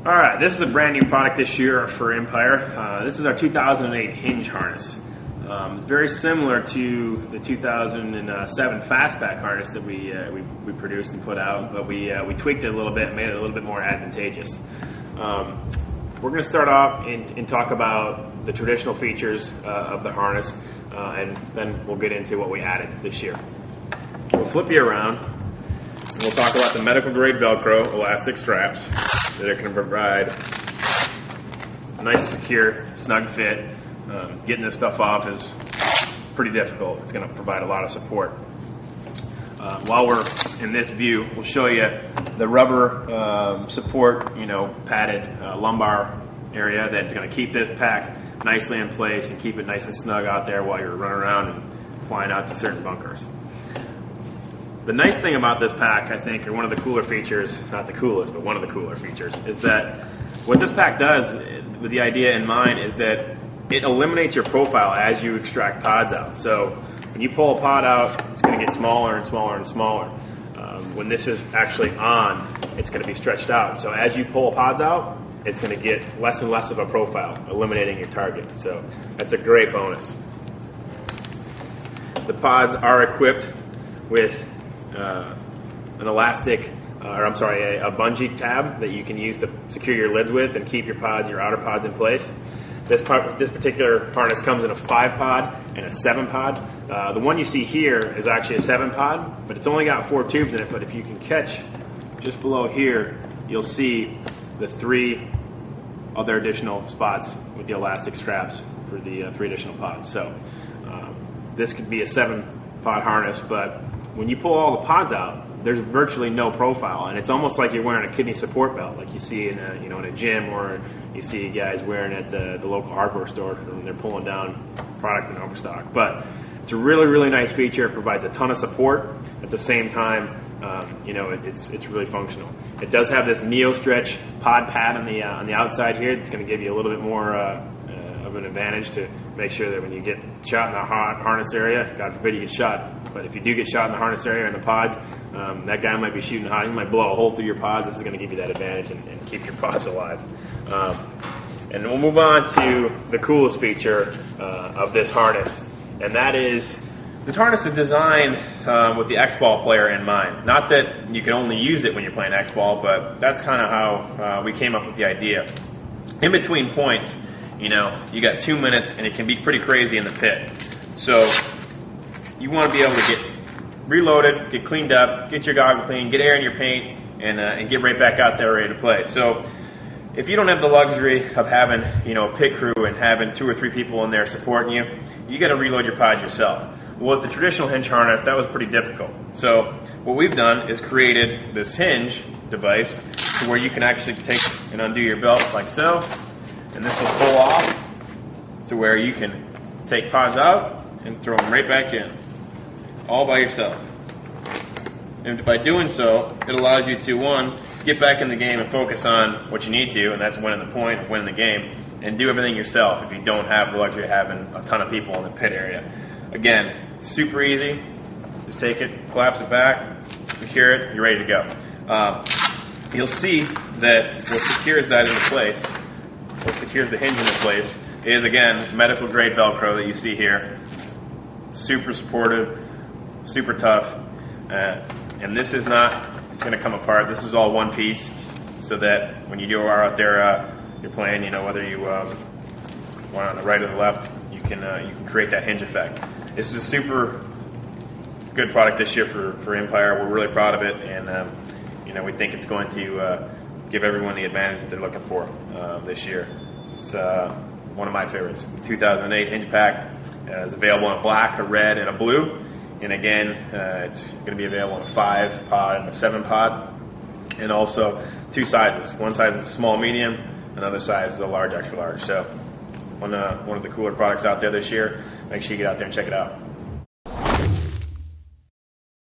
Alright, this is a brand new product this year for Empire. This is our 2008 Hinge harness. Very similar to the 2007 Fastback harness that we produced and put out, but we tweaked it a little bit and made it a little bit more advantageous. We're going to start off and talk about the traditional features of the harness, and then we'll get into what we added this year. We'll flip you around, and we'll talk about the medical grade Velcro elastic straps that are going to provide a nice, secure, snug fit. Getting this stuff off is pretty difficult. It's going to provide a lot of support. While we're in this view, we'll show you the rubber support, padded lumbar area that's going to keep this pack nicely in place and keep it nice and snug out there while you're running around and flying out to certain bunkers. The nice thing about this pack, I think, or one of the cooler features, not the coolest, but one of the cooler features, is that what this pack does, with the idea in mind, is that it eliminates your profile as you extract pods out. So when you pull a pod out, it's going to get smaller and smaller and smaller. When this is actually on, it's going to be stretched out. So as you pull pods out, it's going to get less and less of a profile, eliminating your target. So that's a great bonus. The pods are equipped with an elastic, a bungee tab that you can use to secure your lids with and keep your outer pods in place. This particular harness comes in a 5-pod and a 7-pod. The one you see here is actually a 7-pod, but it's only got 4 tubes in it. But if you can catch just below here, you'll see the 3 other additional spots with the elastic straps for the 3 additional pods. So this could be a 7-pod harness, but when you pull all the pods out, there's virtually no profile, and it's almost like you're wearing a kidney support belt, like you see in a gym, or you see guys wearing at the local hardware store when they're pulling down product in overstock. But it's a really, really nice feature. It provides a ton of support. At the same time, it's really functional. It does have this Neo Stretch pod pad on the outside here. It's going to give you a little bit more of an advantage to make sure that when you get shot in the harness area, God forbid you get shot, but if you do get shot in the harness area in the pods, that guy might be shooting hot. He might blow a hole through your pods. This is going to give you that advantage and keep your pods alive. And we'll move on to the coolest feature of this harness, and that is this harness is designed with the X-Ball player in mind. Not that you can only use it when you're playing X-Ball, but that's kind of how we came up with the idea. In between points, you got 2 minutes, and it can be pretty crazy in the pit. So you want to be able to get reloaded, get cleaned up, get your goggle clean, get air in your paint, and get right back out there ready to play. So if you don't have the luxury of having a pit crew and having 2 or 3 people in there supporting you, you got to reload your pods yourself. Well, with the traditional Hinge harness, that was pretty difficult. So what we've done is created this Hinge device to where you can actually take and undo your belt like so, and this will pull off to where you can take pods out and throw them right back in, all by yourself. And by doing so, it allows you to, 1, get back in the game and focus on what you need to, and that's winning the point, winning the game, and do everything yourself if you don't have the luxury of having a ton of people in the pit area. Again, super easy. Just take it, collapse it back, secure it, you're ready to go. You'll see that what secures that into place, what secures the hinge into place, is, again, medical grade Velcro that you see here. Super supportive, super tough, and this is not going to come apart. This is all one piece, so that when you are out there, you're playing, whether you want on the right or the left, you can create that hinge effect. This is a super good product this year for Empire. We're really proud of it, and we think it's going to give everyone the advantage that they're looking for this year. It's one of my favorites. The 2008 Hinge pack is available in a black, a red, and a blue. And again, it's going to be available in a 5-pod and a 7-pod, and also 2 sizes. One size is a small medium, another size is a large extra large. So one of the cooler products out there this year. Make sure you get out there and check it out.